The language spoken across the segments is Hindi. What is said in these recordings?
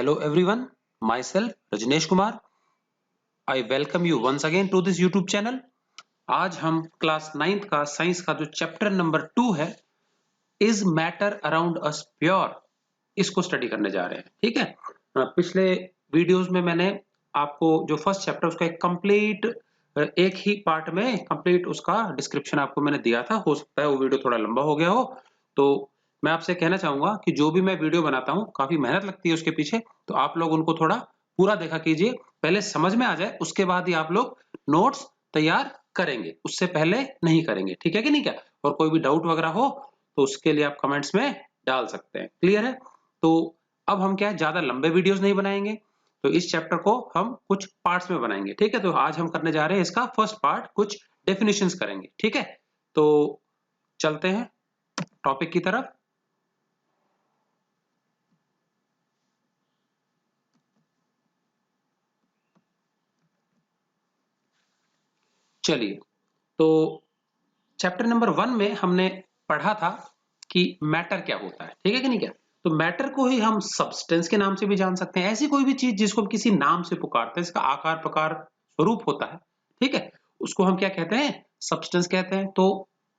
Hello everyone, myself Rajneesh Kumar. I welcome you once again to this YouTube channel. आज हम क्लास 9th का साइंस का जो चैप्टर नंबर 2 है, is matter around us pure, इसको स्टडी करने जा रहे हैं. ठीक है. पिछले वीडियोस में मैंने आपको जो फर्स्ट चैप्टर उसका एक कंप्लीट एक ही पार्ट में कंप्लीट उसका डिस्क्रिप्शन आपको मैंने दिया था. हो सकता है वो वीडियो थोड़ा लंबा हो गया हो, तो मैं आपसे कहना चाहूंगा कि जो भी मैं वीडियो बनाता हूँ काफी मेहनत लगती है उसके पीछे, तो आप लोग उनको थोड़ा पूरा देखा कीजिए, पहले समझ में आ जाए, उसके बाद ही आप लोग नोट्स तैयार करेंगे, उससे पहले नहीं करेंगे. ठीक है कि नहीं क्या? और कोई भी डाउट वगैरह हो तो उसके लिए आप कमेंट्स में डाल सकते हैं. क्लियर है? तो अब हम क्या है, ज्यादा लंबे वीडियोस नहीं बनाएंगे, तो इस चैप्टर को हम कुछ पार्ट्स में बनाएंगे. ठीक है. तो आज हम करने जा रहे हैं इसका फर्स्ट पार्ट, कुछ डेफिनेशंस करेंगे. ठीक है. तो चलते हैं टॉपिक की तरफ. चलिए, तो चैप्टर नंबर 1 में हमने पढ़ा था कि मैटर क्या होता है. ठीक है कि नहीं क्या? तो मैटर को ही हम सब्सटेंस के नाम से भी जान सकते हैं. ऐसी कोई भी चीज जिसको हम किसी नाम से पुकारते हैं, इसका आकार प्रकार स्वरूप होता है, ठीक है, उसको हम क्या कहते हैं? सब्सटेंस कहते हैं. तो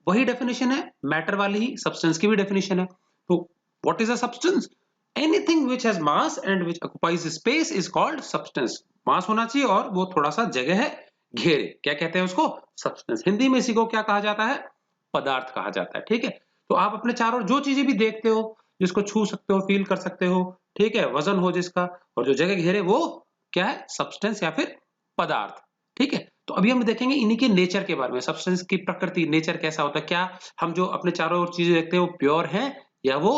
वही डेफिनेशन है मैटर वाली ही सब्सटेंस की भी डेफिनेशन है. तो what is a substance? Anything which has mass and which occupies space is called substance. Mass होना चाहिए और वो थोड़ा सा जगह है घेरे, क्या कहते हैं उसको? सब्सटेंस. हिंदी में इसी को क्या कहा जाता है? पदार्थ कहा जाता है. ठीक है. तो आप अपने चारों जो चीजें भी देखते हो, जिसको छू सकते हो, फील कर सकते हो, ठीक है, वजन हो जिसका और जो जगह घेरे, वो क्या है? सब्सटेंस या फिर पदार्थ. ठीक है. तो अभी हम देखेंगे इन्हीं के नेचर के बारे में, सब्सटेंस की प्रकृति, नेचर कैसा होता है, क्या हम जो अपने चारों ओर चीजें देखते हैं वो प्योर है या वो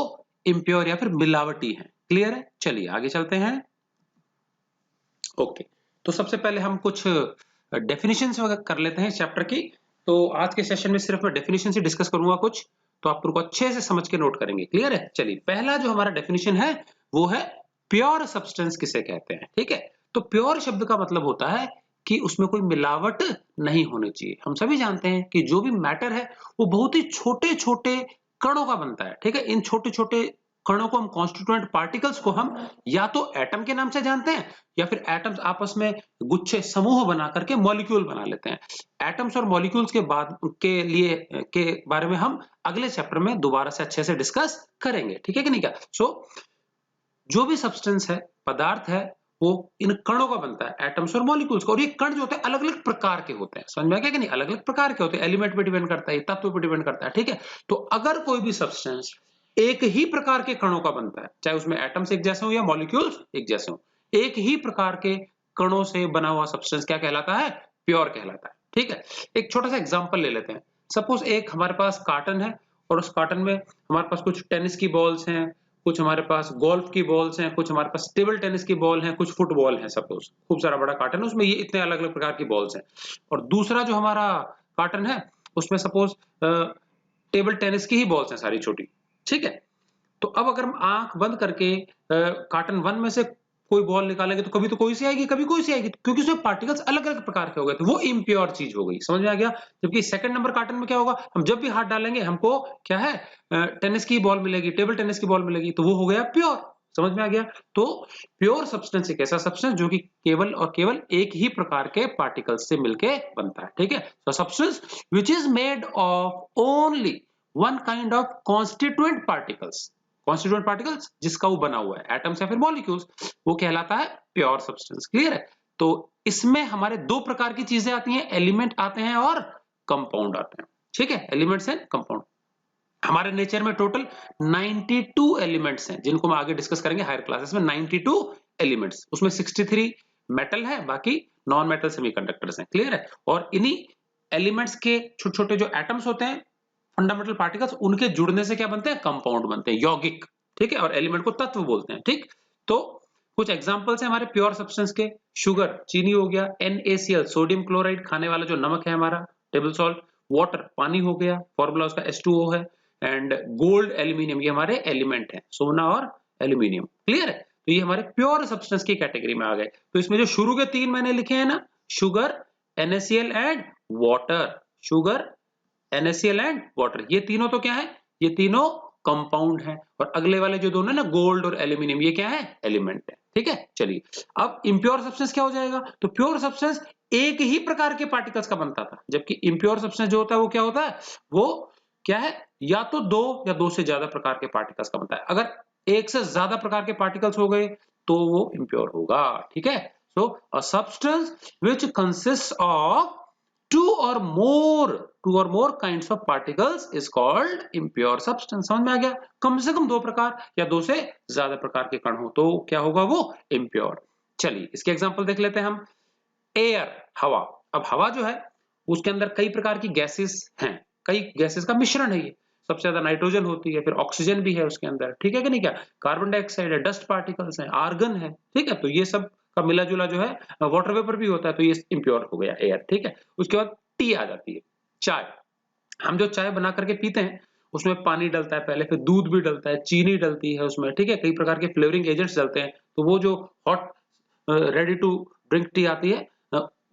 इम्प्योर या फिर मिलावटी है. क्लियर है? चलिए आगे चलते हैं. ओके. तो सबसे पहले हम कुछ डेफिनेशंस कर लेते हैं इस चैप्टर की. तो आज के सेशन में सिर्फ मैं डेफिनेशन से डिस्कस करूंगा कुछ, तो आप उनको अच्छे से समझ के नोट करेंगे. क्लियर है? चलिए, पहला जो हमारा डेफिनेशन है वो है प्योर सब्सटेंस किसे कहते हैं. ठीक है. तो प्योर शब्द का मतलब होता है कि उसमें कोई मिलावट नहीं होनी चाहिए. हम सभी जानते हैं कि जो भी मैटर है वो बहुत ही छोटे छोटे कणों का बनता है. ठीक है. इन छोटे छोटे कणों को हम, कॉन्स्टिट्यूएंट पार्टिकल्स को हम या तो एटम के नाम से जानते हैं या फिर एटम्स आपस में गुच्छे समूह बना करके मॉलिक्यूल बना लेते हैं. एटम्स और मॉलिक्यूल्स के बाद के बारे में हम अगले चैप्टर में दोबारा से अच्छे से डिस्कस करेंगे. ठीक है कि नहीं क्या? जो भी सब्सटेंस है, पदार्थ है, वो इन कणों का बनता है, एटम्स और मॉलिक्यूल्स का. और ये कण जो होते हैं अलग अलग प्रकार के होते हैं. समझ में आ गया कि नहीं? अलग अलग प्रकार के होते हैं, एलिमेंट पे डिपेंड करता है, तत्व पे डिपेंड करता है. ठीक है. तो अगर कोई भी सब्सटेंस एक ही प्रकार के कणों का बनता है, चाहे उसमें एटम्स एक जैसे हो या मॉलिक्यूल्स एक जैसे हो, एक ही प्रकार के कणों से बना हुआ सब्सटेंस क्या कहलाता है? प्योर कहलाता है. ठीक है. एक छोटा सा एग्जांपल ले लेते हैं. सपोज एक हमारे पास कार्टन है और उस कार्टन में हमारे पास कुछ टेनिस की बॉल्स हैं, कुछ हमारे पास गोल्फ की बॉल्स हैं, कुछ हमारे पास टेबल टेनिस की बॉल हैं, कुछ फुटबॉल है. सपोज खूब सारा बड़ा कार्टन है, उसमें ये इतने अलग अलग प्रकार की बॉल्स हैं. और दूसरा जो हमारा कार्टन है उसमें सपोज टेबल टेनिस की ही बॉल्स हैं सारी छोटी. ठीक है. तो अब अगर हम आंख बंद करके कार्टन 1 में से कोई बॉल निकालेंगे तो कभी तो कोई सी आएगी, कभी कोई सी आएगी, क्योंकि उसमें पार्टिकल्स अलग अलग प्रकार के हो गए, तो वो इम्प्योर चीज हो गई. समझ में आ गया? जबकि सेकंड नंबर कार्टन में क्या होगा, हम जब भी हाथ डालेंगे हमको क्या है? टेनिस की बॉल मिलेगी, टेबल टेनिस की बॉल मिलेगी, तो वो हो गया प्योर. समझ में आ गया? तो प्योर सब्सटेंस एक ऐसा सब्सटेंस जो कि केवल और केवल एक ही प्रकार के पार्टिकल्स से मिलके बनता है. ठीक है. तो substance which is made of only one kind of constituent particles. Constituent particles जिसका वो बना हुआ है, एटम्स या फिर मॉलिक्यूल्स, वो कहलाता है प्योर सब्सटेंस. क्लियर है? तो इसमें हमारे दो प्रकार की चीजें आती हैं, एलिमेंट आते हैं और कंपाउंड आते हैं. ठीक है. Elements and compound. हमारे नेचर में टोटल 92 एलिमेंट्स हैं, जिनको हम आगे डिस्कस करेंगे हायर क्लासेस में. 92 एलिमेंट्स, उसमें 63 मेटल है, बाकी नॉन मेटल सेमीकंडक्टर्स हैं. क्लियर है? और इन्हीं एलिमेंट्स के छोटे छोटे जो एटम्स होते हैं, फंडामेंटल पार्टिकल्स, उनके जुड़ने से क्या बनते हैं? कंपाउंड बनते हैं, यौगिक. ठीक है. और एलिमेंट को तत्व बोलते हैं. ठीक. तो कुछ एग्जांपल्स हैं हमारे प्योर सब्सटेंस के. शुगर, चीनी हो गया. NaCl, सोडियम क्लोराइड, खाने वाला जो नमक है हमारा, टेबल सॉल्ट. वाटर, पानी हो गया, फॉर्मूला उसका H2O है. एंड गोल्ड, एल्यूमिनियम, ये हमारे एलिमेंट हैं, सोना और एल्यूमिनियम. क्लियर है? तो ये हमारे प्योर सब्सटेंस की कैटेगरी में आ गए. तो इसमें जो शुरू के 3 मैंने लिखे हैं ना, sugar, NaCl and water. Sugar, NaCl and water, ये तीनों तो क्या है? ये तीनों कंपाउंड है, और अगले वाले जो दोनों ना गोल्ड और एल्यूमिनियम, ये क्या है? एलिमेंट है। ठीक है, चलिए अब इम्प्योर सब्सटेंस क्या हो जाएगा? तो प्योर सब्सटेंस एक ही प्रकार के पार्टिकल्स का बनता था, जबकि इम्प्योर सब्सटेंस जो होता है वो क्या होता है? वो क्या है? या तो दो या दो से ज्यादा प्रकार के पार्टिकल्स का बनता है। अगर एक से ज्यादा प्रकार के पार्टिकल्स हो गए तो वो इम्प्योर होगा। ठीक है, so a substance which consist of two or more kinds of particles is called impure substance। समझ में आ गया? कम से कम दो प्रकार या दो से ज्यादा प्रकार के कण हो तो क्या होगा? वो impure। चलिए इसके एग्जांपल देख लेते हैं हम। एयर, हवा। अब हवा जो है उसके अंदर कई प्रकार की गैसेस हैं, कई गैसेस का मिश्रण है ये। सबसे ज्यादा नाइट्रोजन होती है, फिर ऑक्सीजन भी है उसके अंदर, ठीक है कि नहीं? क्या कार्बन डाइऑक्साइड है, डस्ट पार्टिकल्स है, आर्गन है, ठीक है? तो ये सब का मिला जुला जो है वाटर वेपर भी होता है, तो ये इम्प्योर हो गया एयर। ठीक है, उसके बाद टी आ जाती है, चाय। हम जो चाय बना करके पीते हैं उसमें पानी डलता है पहले, फिर दूध भी डलता है, चीनी डलती है उसमें, ठीक है? कई प्रकार के फ्लेवरिंग एजेंट्स डलते हैं, तो वो जो hot ready to drink tea आती है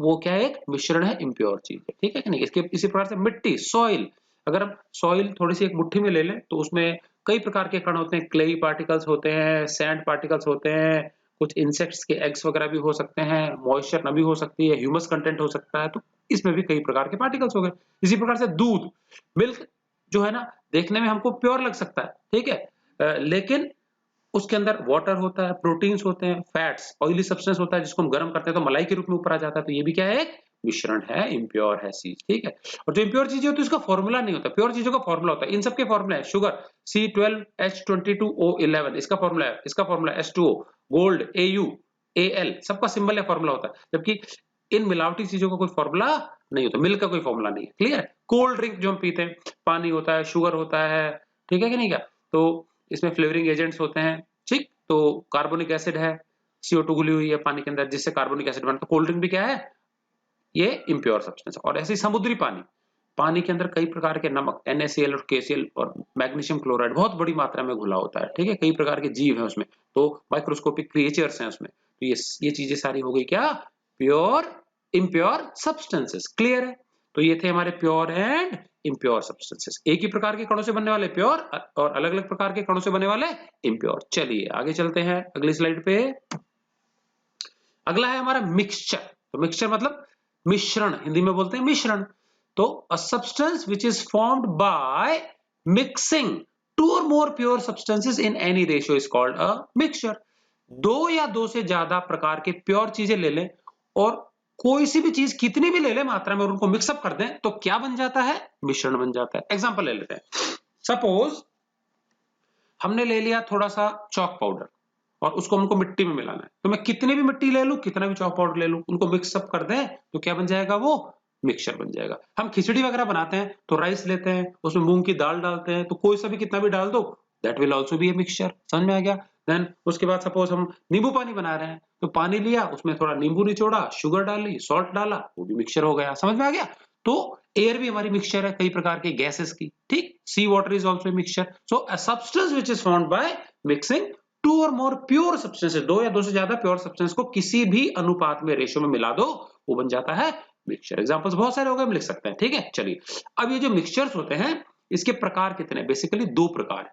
वो क्या है? एक मिश्रण है, इम्प्योर चीज है। ठीक है कि नहीं? इसके इसी प्रकार से मिट्टी, सॉइल। अगर हम सॉइल थोड़ी सी एक मुट्ठी में ले लें तो उसमें कई प्रकार के कण होते हैं, क्लेई पार्टिकल्स होते हैं, सैंड पार्टिकल्स होते हैं, कुछ इंसेक्ट्स के एग्स वगैरह भी हो सकते हैं, मॉइस्चर नमी हो सकती है, ह्यूमस कंटेंट हो सकता है, तो इसमें भी कई प्रकार के पार्टिकल्स हो गए। इसी प्रकार से दूध, मिल्क जो है ना, देखने में हमको प्योर लग सकता है, ठीक है? लेकिन उसके अंदर वाटर होता है, प्रोटीन्स होते हैं, फैट्स, ऑयली सब्सटेंस होता है जिसको हम गर्म करते हैं तो मलाई के रूप में ऊपर आ जाता है, तो ये भी क्या है? एक मिश्रण है, इम्प्योर है चीज। ठीक है, और जो इम्प्योर चीजें होती है उसका फॉर्मूला नहीं होता, प्योर चीजों का फॉर्मूला होता है। इन सब के फॉर्मूला है शुगर C12H22O11, इसका फॉर्मूला है, इसका फॉर्मूला H2O, गोल्ड AuAl, सबका सिंबल या फॉर्मूला होता है, जबकि इन मिलावटी चीजों का कोई फॉर्मूला नहीं होता, मिल्क का कोई फॉर्मूला नहीं है। क्लियर? कोल्ड ड्रिंक जो हम पीते हैं, पानी होता है, शुगर होता है, ठीक है कि नहीं? क्या तो इसमें फ्लेवरिंग एजेंट्स होते हैं, ठीक? तो कार्बोनिक एसिड है, CO2 घुली हुई है पानी के अंदर जिससे कार्बोनिक एसिड बनता है। कोल्ड ड्रिंक भी क्या है? ये इम्प्योर सब्सटेंस है। और ऐसे समुद्री पानी, पानी के अंदर कई प्रकार के नमक NaCl और KCl और मैग्नीशियम क्लोराइड बहुत बड़ी मात्रा में घुला होता है, ठीक है? कई प्रकार के जीव हैं उसमें, तो माइक्रोस्कोपिक क्रिएचर्स हैं उसमें, तो ये चीजें सारी हो गई क्या? Pure impure substances. क्लियर है? तो ये थे हमारे प्योर एंड इम्प्योर सब्सटेंसेस, एक ही प्रकार के कणों से बनने वाले प्योर और अलग अलग प्रकार के कणों से बनने वाले इम्प्योर। चलिए आगे चलते हैं अगली स्लाइड पे। अगला है हमारा मिक्सचर। तो मिक्सचर मतलब मिश्रण, हिंदी में बोलते हैं मिश्रण। तो a substance which is formed by mixing two और more pure substances in any ratio is called a mixture. दो या दो से ज्यादा प्रकार के प्योर चीजें ले लें और कोई सी भी चीज कितनी भी ले लें मात्रा में और उनको मिक्सअप कर दें तो क्या बन जाता है? मिश्रण बन जाता है। एग्जांपल ले लेते हैं। सपोज हमने ले लिया थोड़ा सा चॉक पाउडर और उसको हमको मिट्टी में मिलाना है, तो मैं कितनी भी मिट्टी ले लूं, कितना भी चॉक पाउडर ले लूं, उनको मिक्सअप कर दें तो क्या बन जाएगा? वो मिक्सचर बन जाएगा। हम खिचड़ी वगैरह बनाते हैं तो राइस लेते हैं, उसमें मूंग की दाल डालते हैं, तो कोई सा भी कितना भी डाल दो, that will also be a mixture. समझ में आ गया? देन उसके बाद सपोज हम नींबू पानी बना रहे हैं, तो पानी लिया, उसमें थोड़ा नींबू निचोड़ा, शुगर डाली, सॉल्ट डाला, वो भी मिक्सचर हो गया। समझ में आ गया? तो एयर भी हमारी मिक्सचर है, कई प्रकार के गैसेस की, ठीक? Sea water is also mixture. So a substance which is formed by mixing two और मोर प्योर सब्सटेंसेस, दो या दो से ज्यादा प्योर सब्सटेंस को किसी भी अनुपात में, रेशियो में मिला दो, वो बन जाता है मिक्सचर। एग्जांपल्स बहुत सारे हो गए, हम लिख सकते हैं, ठीक है? चलिए अब ये जो मिक्सचर्स होते हैं इसके प्रकार कितने? बेसिकली दो प्रकार।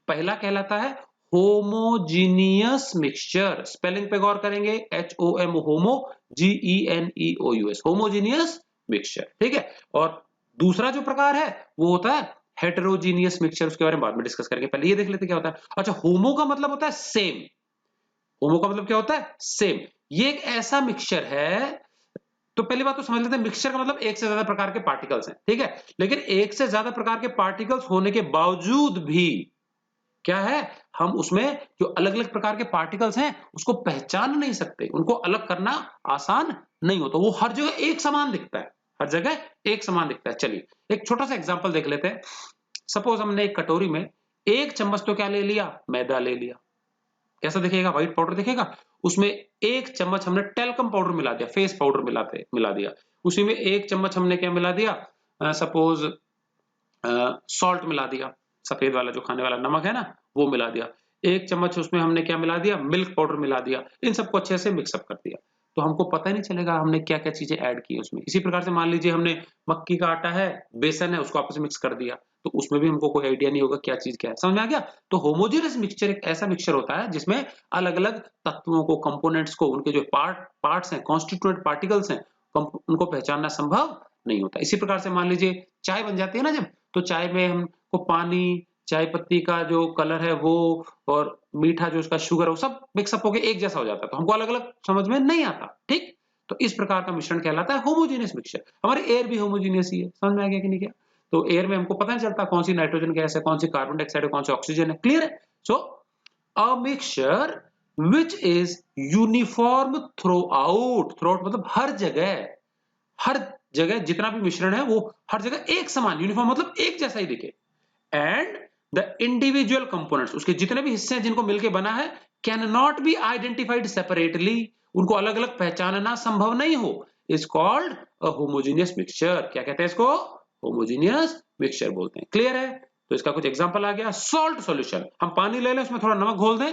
पहला कहलाता है होमोजीनियस मिक्सचर, स्पेलिंग पे गौर करेंगे, HOM होमो, GENEOUS, होमोजीनियस मिक्सचर, ठीक है? और दूसरा जो प्रकार है वो होता है हेटेरोजीनियस मिक्सचर, उसके बारे में बाद में डिस्कस करेंगे, पहले ये देख लेते क्या होता है। अच्छा, होमो का मतलब होता है सेम, होमो का मतलब क्या होता है? सेम। ये एक ऐसा मिक्सचर है, तो पहली बात तो समझ लेते हैं, मिक्सचर का मतलब एक से ज्यादा प्रकार के पार्टिकल्स हैं, ठीक है? लेकिन एक से ज्यादा प्रकार के पार्टिकल्स होने के बावजूद भी क्या है, हम उसमें जो अलग अलग प्रकार के पार्टिकल्स हैं उसको पहचान नहीं सकते, उनको अलग करना आसान नहीं होता, वो हर जगह एक समान दिखता है, हर जगह एक समान दिखता है। चलिए एक छोटा सा एग्जांपल देख लेते हैं। सपोज हमने एक कटोरी में एक चम्मच तो क्या ले लिया? मैदा ले लिया। कैसा दिखेगा? व्हाइट पाउडर दिखेगा। उसमें एक चम्मच हमने टेल्कम पाउडर मिला दिया, फेस पाउडर मिला दिया। उसी में एक चम्मच हमने क्या मिला दिया? सपोज सॉल्ट मिला दिया, सफेद वाला जो खाने वाला नमक है ना, वो मिला दिया। एक चम्मच उसमें हमने क्या मिला दिया? मिल्क पाउडर मिला दिया। इन सबको अच्छे से मिक्सअप कर दिया, तो हमको पता ही नहीं चलेगा हमने क्या क्या चीजें ऐड की उसमें। इसी प्रकार से मान लीजिए हमने मक्की का आटा है, बेसन है, उसको आपस में मिक्स कर दिया, तो उसमें भी हमको कोई आइडिया नहीं होगा क्या चीज क्या है। समझ में आ गया? तो होमोजेनियस मिक्सचर एक ऐसा मिक्सचर होता है जिसमें अलग अलग तत्वों को, कंपोनेंट्स को, उनके जो पार्ट्स हैं, कॉन्स्टिट्यूएंट पार्टिकल्स हैं, उनको पहचानना संभव नहीं होता। इसी प्रकार से मान लीजिए चाय बन जाती है ना जब, तो चाय में हमको पानी, चाय पत्ती का जो कलर है वो, और मीठा जो उसका शुगर है, वो सब मिक्सअप होकर एक जैसा हो जाता है, तो हमको अलग अलग समझ में नहीं आता। ठीक, तो इस प्रकार का मिश्रण कहलाता है होमोजेनियस मिक्सचर। हमारे एयर भी होमोजेनियस ही है। समझ में आ गया कि नहीं? क्या तो एयर में हमको पता नहीं चलता कौन सी नाइट्रोजन गैस है, कौन सी कार्बन डाइऑक्साइड है, कौन सी ऑक्सीजन है। क्लियर है? So a mixture which is uniform throughout मतलब हर जगह जितना भी मिश्रण है वो हर जगह एक समान, यूनिफॉर्म मतलब एक जैसा ही दिखे। एंड द इंडिविजुअल कंपोनेंट्स, उसके जितने भी हिस्से हैं जिनको मिलकर बना है, can not be identified separately, उनको अलग अलग पहचानना संभव नहीं हो, is called a homogeneous mixture. क्या कहते हैं इसको? होमोजेनियस मिक्सचर बोलते हैं। क्लियर है? तो इसका कुछ एग्जांपल आ गया। सॉल्ट सॉल्यूशन, हम पानी ले लें, उसमें थोड़ा नमक घोल दें,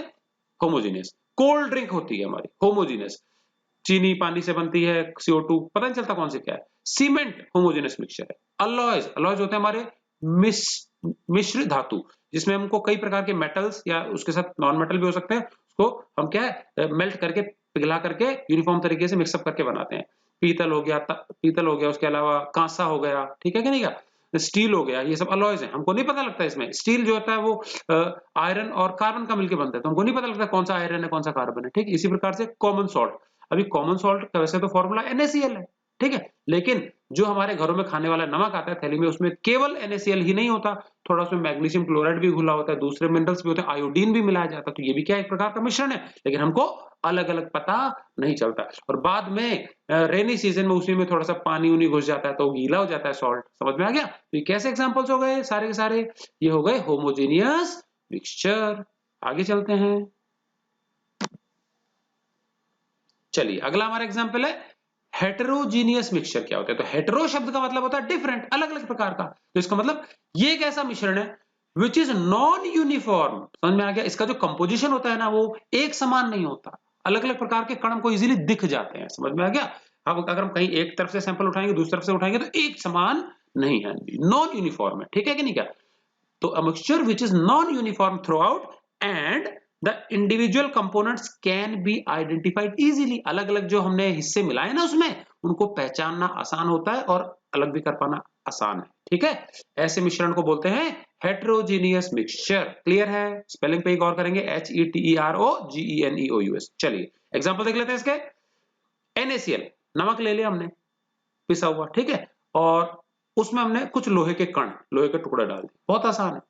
होमोजेनियस। कोल्ड ड्रिंक होती है हमारी, होमोजेनियस। चीनी पानी से बनती है, CO2 पता नहीं चलता कौन सी क्या है। सीमेंट होमोजेनियस मिक्सचर है। अलॉयज होते हैं हमारे मिश्र धातु, जिसमें हमको कई प्रकार के मेटल्स या उसके साथ नॉन मेटल भी हो सकते हैं, उसको हम क्या है मेल्ट करके, पिघला करके यूनिफॉर्म तरीके से मिक्सअप करके बनाते हैं। पीतल हो गया, उसके अलावा कांसा हो गया, ठीक है कि नहीं? क्या स्टील हो गया, ये सब अलॉयज हैं। हमको नहीं पता लगता इसमें, स्टील जो होता है वो आयरन और कार्बन का मिलकर बनता है, तो हमको नहीं पता लगता कौन सा आयरन है कौन सा कार्बन है। ठीक, इसी प्रकार से कॉमन सॉल्ट, अभी कॉमन सॉल्ट का वैसे तो फॉर्मूला NaCl है, ठीक है, लेकिन जो हमारे घरों में खाने वाला नमक आता है थैली में, उसमें केवल NaCl ही नहीं होता, थोड़ा उसमें मैग्नीशियम क्लोराइड भी घुला होता है, दूसरे मिनरल्स भी होते हैं, आयोडीन भी मिलाया जाता है। तो ये भी क्या एक प्रकार का मिश्रण है, लेकिन हमको अलग अलग पता नहीं चलता। और बाद में रेनी सीजन में उसी में थोड़ा सा पानी उनी घुस जाता है तो गीला हो जाता है सॉल्ट। समझ में आ गया? तो ये कैसे एग्जांपल्स हो गए सारे के सारे? ये हो गए होमोजेनियस मिक्सचर। आगे चलते हैं। चलिए अगला हमारा एग्जांपल है हेटेरोजीनियस मिक्सचर। क्या होता है? तो हेटेरो शब्द का मतलब होता है डिफरेंट, अलग अलग प्रकार का। तो इसका मतलब ये एक ऐसा मिश्रण है विच इज नॉन यूनिफॉर्म। समझ में आ गया? इसका जो कंपोजिशन होता है ना वो एक समान नहीं होता, अलग अलग प्रकार के कण हमको इजीली दिख जाते हैं। समझ में आ गया? अब अगर हम कहीं एक तरफ से सैंपल उठाएंगे, दूसरी तरफ से उठाएंगे, तो एक समान नहीं है, नॉन यूनिफॉर्म है। ठीक है कि नहीं? क्या तो a mixture which is non-uniform throughout and the individual components can be identified easily, अलग अलग जो हमने हिस्से मिलाए ना उसमें, उनको पहचानना आसान होता है और अलग भी कर पाना आसान है। ठीक है, ऐसे मिश्रण को बोलते हैं हेटेरोजीनियस मिक्सचर। क्लियर है? स्पेलिंग पे ही गौर करेंगे, HETEROGENEOUS। चलिए एग्जांपल देख लेते हैं इसके। NaCl, नमक ले लिया हमने पिसा हुआ, ठीक है, और उसमें हमने कुछ लोहे के कण, लोहे के टुकड़े डाल दिए। बहुत आसान है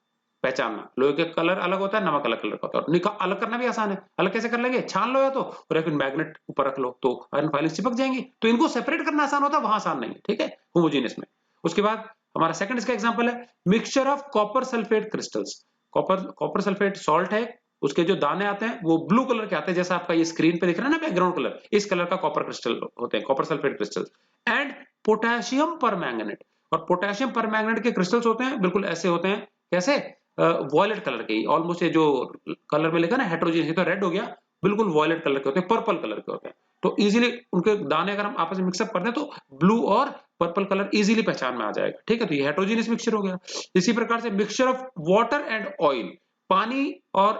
पहचानना, लोहे के कलर अलग होता है, नमक अलग कलर का होता है। निकाल अलग करना भी आसान है। अलग कैसे कर लेंगे? छान लो या तो, और फिर मैग्नेट ऊपर रख लो तो आयरन फाइलिंग चिपक जाएंगी। तो इनको सेपरेट करना आसान होता है, वहां आसान नहीं है। ठीक है, होमोजेनियस में। उसके बाद हमारा सेकंड इसका एग्जांपल है mixture of copper sulphate crystals. Copper sulphate salt है, उसके जो दाने आते हैं वो ब्लू कलर के आते हैं, जैसा आपका ये स्क्रीन पे दिख रहा है ना बैकग्राउंड कलर, इस कलर का कॉपर क्रिस्टल होते हैं, copper sulphate crystal. And potassium permanganate, और पोटेशियम परमैंगनेट के क्रिस्टल्स होते हैं बिल्कुल ऐसे होते हैं, कैसे? वॉयलेट कलर के, ऑलमोस्ट ये जो कलर में लिखा ना हेटेरोजीनियस, तो रेड हो गया, बिल्कुल वॉयलेट कलर के होते हैं, पर्पल कलर के होते हैं। तो इजीली उनके दाने अगर हम आपस में मिक्सअप करते हैं तो ब्लू और पर्पल कलर इजीली पहचान में आ जाएगा। ठीक है, तो ये हेटेरोजीनियस मिक्सचर हो गया। इसी प्रकार से mixture of water and oil, पानी और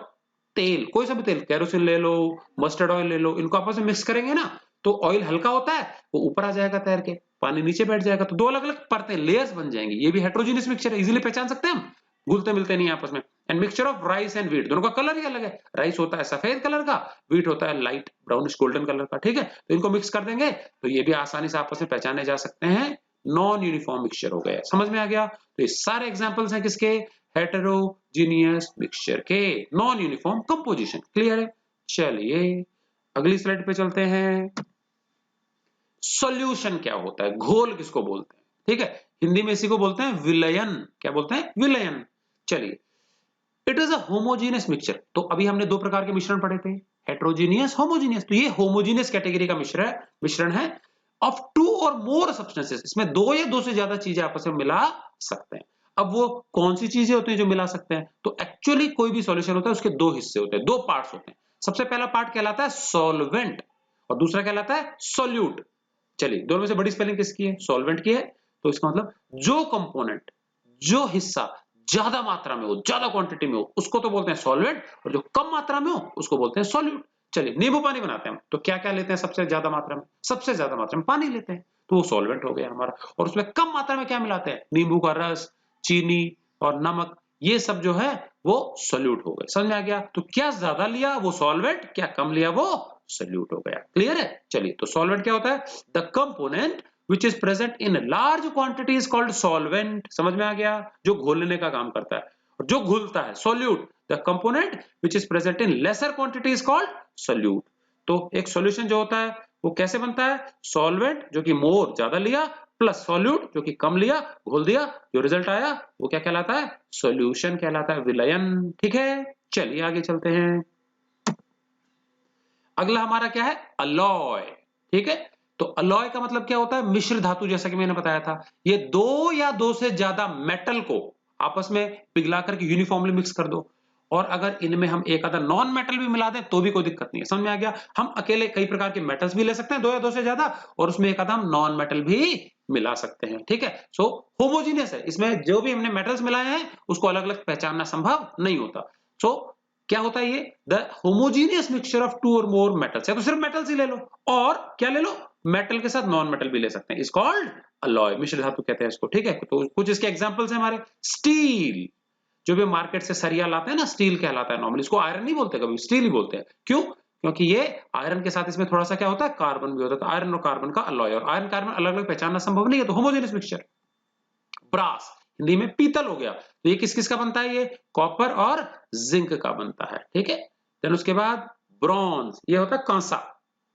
तेल, कोई सा भी तेल, केरोसिन ले लो, मस्टर्ड ऑयल ले लो, इनको आपस में मिक्स करेंगे ना तो ऑयल हल्का होता है, वो ऊपर आ जाएगा तैर के, पानी नीचे बैठ जाएगा, तो दो अलग अलग परतें, लेयर्स बन जाएंगी। ये भी हेटेरोजीनियस मिक्सचर है, इजीली पहचान सकते हैं हम, घुलते मिलते नहीं आपस में। And mixture of rice and wheat, दोनों का कलर ही अलग है। राइस होता है सफेद कलर का, व्हीट होता है लाइट ब्राउनिश गोल्डन कलर का। ठीक है, तो इनको मिक्स कर देंगे तो ये भी आसानी से आपस में पहचाने जा सकते हैं, नॉन यूनिफॉर्म मिक्सचर हो गया। समझ में आ गया? तो ये सारे एग्जांपल्स हैं किसके? हेटेरोजीनियस मिक्सचर के, नॉन यूनिफॉर्म कंपोजिशन। क्लियर है? चलिए अगली स्लाइड पे चलते हैं। सॉल्यूशन क्या होता है? घोल किसको बोलते हैं? ठीक है, हिंदी में इसी को बोलते हैं विलयन। क्या बोलते हैं? विलयन। चलिए, it is a homogeneous mixture. तो अभी हमने दो प्रकार के मिश्रण पढ़े थे, हेटेरोजीनियस, होमोजेनियस। तो ये होमोजेनियस कैटेगरी का मिश्रण है ऑफ टू और मोर सब्सटेंसेस, इसमें दो या दो से ज्यादा चीजें आपस में मिला सकते हैं। अब वो कौन सी चीजें होती हैं जो मिला सकते हैं? तो एक्चुअली कोई भी सॉल्यूशन होता है उसके दो हिस्से होते हैं, दो पार्ट्स होते हैं। सबसे पहला पार्ट कहलाता है सॉल्वेंट और दूसरा कहलाता है सॉल्यूट। चलिए, दोनों में से बड़ी स्पेलिंग किसकी है? सॉल्वेंट की है। तो इसका मतलब जो कंपोनेंट, जो हिस्सा ज्यादा मात्रा में हो, ज्यादा क्वांटिटी में हो, उसको तो बोलते हैं सॉल्वेंट, और जो कम मात्रा में हो उसको बोलते हैं सॉल्यूट। चलिए नींबू पानी बनाते हैं हम, तो क्या क्या लेते हैं सबसे ज्यादा मात्रा में? सबसे ज्यादा मात्रा में पानी लेते हैं, तो वो सॉल्वेंट हो गया हमारा। और उसमें कम मात्रा में क्या मिलाते हैं? नींबू का रस, चीनी और नमक, ये सब जो है वो सोल्यूट हो गए। समझ में आ गया? तो क्या ज्यादा लिया वो सॉल्वेंट, क्या कम लिया वो सोल्यूट हो गया। क्लियर है? चलिए, तो सॉल्वेंट क्या होता है? The component which is present in large quantity is called solvent। समझ में आ गया? जो घोलने का काम करता है और जो घुलता है, solute। the component which is present in lesser quantity is called solute। तो एक सॉल्यूशन जो होता है वो कैसे बनता है? सॉल्वेंट जो कि मोर ज्यादा लिया प्लस सॉल्यूट जो कि कम लिया, घोल दिया, जो रिजल्ट आया वो क्या कहलाता है? सॉल्यूशन कहलाता है, विलयन। ठीक है, चलिए आगे चलते हैं। अगला हमारा क्या है? अलॉय। ठीक है, तो अलॉय का मतलब क्या होता है? मिश्र धातु, जैसा कि मैंने बताया था। ये दो या दो से ज्यादा मेटल को आपस में पिघला करके यूनिफॉर्मली मिक्स कर दो, और अगर इनमें हम एक आधा नॉन मेटल भी मिला दें तो भी कोई दिक्कत नहीं है। समझ में आ गया? हम अकेले कई प्रकार के मेटल्स भी ले सकते हैं, दो या दो से ज्यादा, और उसमें एक आधा हम नॉन मेटल भी मिला सकते हैं। ठीक है, सो होमोजीनियस है, इसमें जो भी हमने मेटल्स मिलाए हैं उसको अलग अलग पहचानना संभव नहीं होता। सो क्या होता है ये? The homogeneous mixture of two और मोर मेटल्स। या तो सिर्फ मेटल्स ही ले लो, और क्या ले लो? मेटल के साथ नॉन मेटल भी ले सकते हैं। इज कॉल्ड अलॉय, मिश्र धातु कहते हैं इसको। ठीक है, तो कुछ इसके एग्जांपल्स हैं हमारे। स्टील, जो भी मार्केट से सरिया लाते हैं ना, स्टील कहलाता है नॉर्मली। इसको आयरन नहीं बोलते, कभी स्टील ही बोलते हैं। क्यों? क्योंकि ये आयरन के साथ इसमें थोड़ा सा क्या होता है? कार्बन भी होता है। तो आयरन और कार्बन का अलॉय, और आयरन कार्बन अलग अलग पहचानना संभव नहीं है, तो होमोजेनियस मिक्सचर। ब्रास, हिंदी में पीतल हो गया, तो ये किस किस का बनता है? ये कॉपर और जिंक का बनता है। ठीक है, देन उसके बाद ब्रॉन्ज, ये होता है कांसा,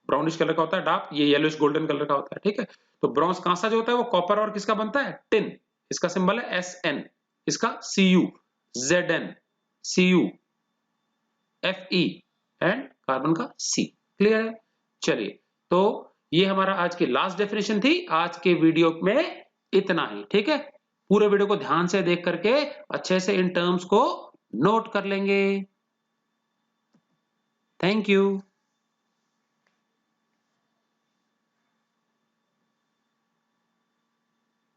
ब्राउनिश कलर का होता है डार्क, ये येलोइश गोल्डन कलर का होता है। ठीक है, तो ब्रॉन्ज कांसा जो होता है वो कॉपर और किसका बनता है? टिन, इसका सिंबल है SN, इसका Cu, Zn, Cu, Fe and carbon का C। क्लियर है? चलिए, तो ये हमारा आज की लास्ट डेफिनेशन थी। आज के वीडियो में इतना ही। ठीक है, पूरे वीडियो को ध्यान से देख करके अच्छे से इन टर्म्स को नोट कर लेंगे। Thank you.